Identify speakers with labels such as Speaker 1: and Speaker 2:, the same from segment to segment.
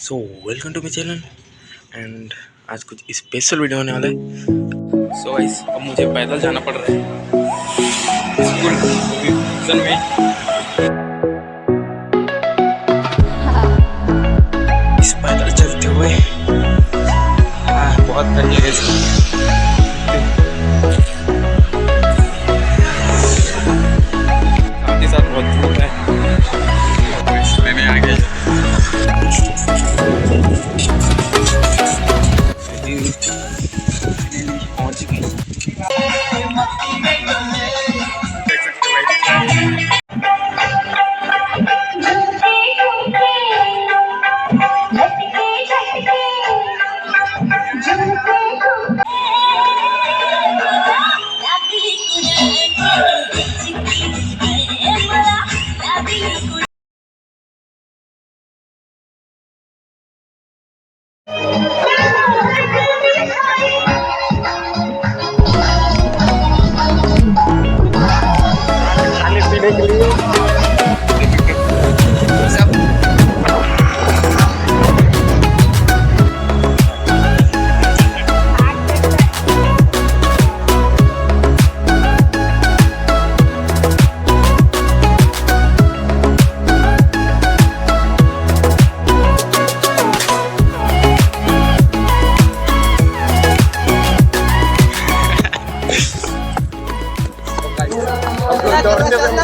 Speaker 1: So welcome to my channel and आज कुछ special video होने वाला है। सो गाइस अब मुझे पैदल जाना पड़ रहा है स्कूल सीजन में। इस पैदल चलते हुए बहुत ठंडी है साथ ही साथ बहुत धूप है इसमें मैं आ गया। पहुंच गई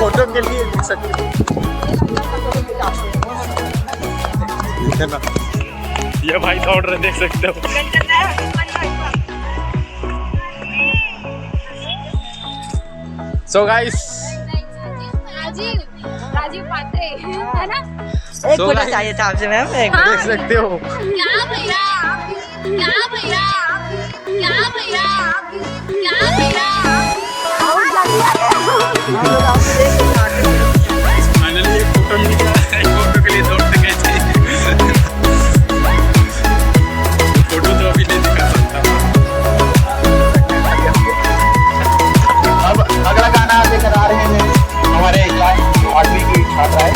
Speaker 1: फोटो के लिए देख सकते हो ये भाई दौड़ रहे देख सकते हो। सो गाइस
Speaker 2: राजीव पात्रे है ना।
Speaker 3: एक फोटो चाहिए था आपसे मैम।
Speaker 1: देख सकते हो
Speaker 2: क्या भैया क्या भैया क्या भैया क्या भैया
Speaker 1: फाइनली एक फोटो मिल गया। एक फोटो के लिए दौड़ते गए थे। फोटो तो अभी नहीं दिखा सकता।
Speaker 4: अब अगला गाना लेकर आ रहे हैं हमारे आदमी की छात्रा है।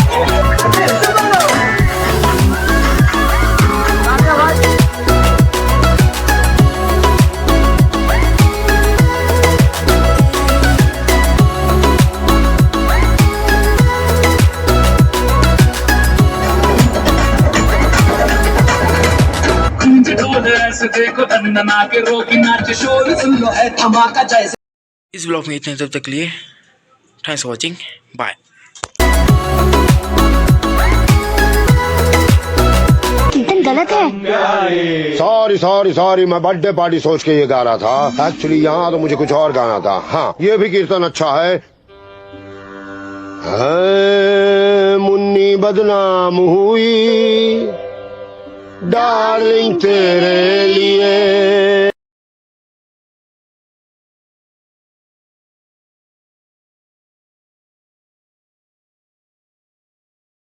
Speaker 4: देखो दंदना के रोगी नाच शोर सुन लो है धमाका जैसे।
Speaker 1: इस ब्लॉग में इतने तब तक लिए। Thanks for watching bye.
Speaker 2: कीर्तन गलत है।
Speaker 5: सॉरी सॉरी सॉरी, मैं बर्थडे पार्टी सोच के ये गा रहा था। एक्चुअली यहाँ तो मुझे कुछ और गाना था। हाँ, ये भी कीर्तन अच्छा है। मुन्नी बदनाम हुई डार्लिंग तेरे लिए।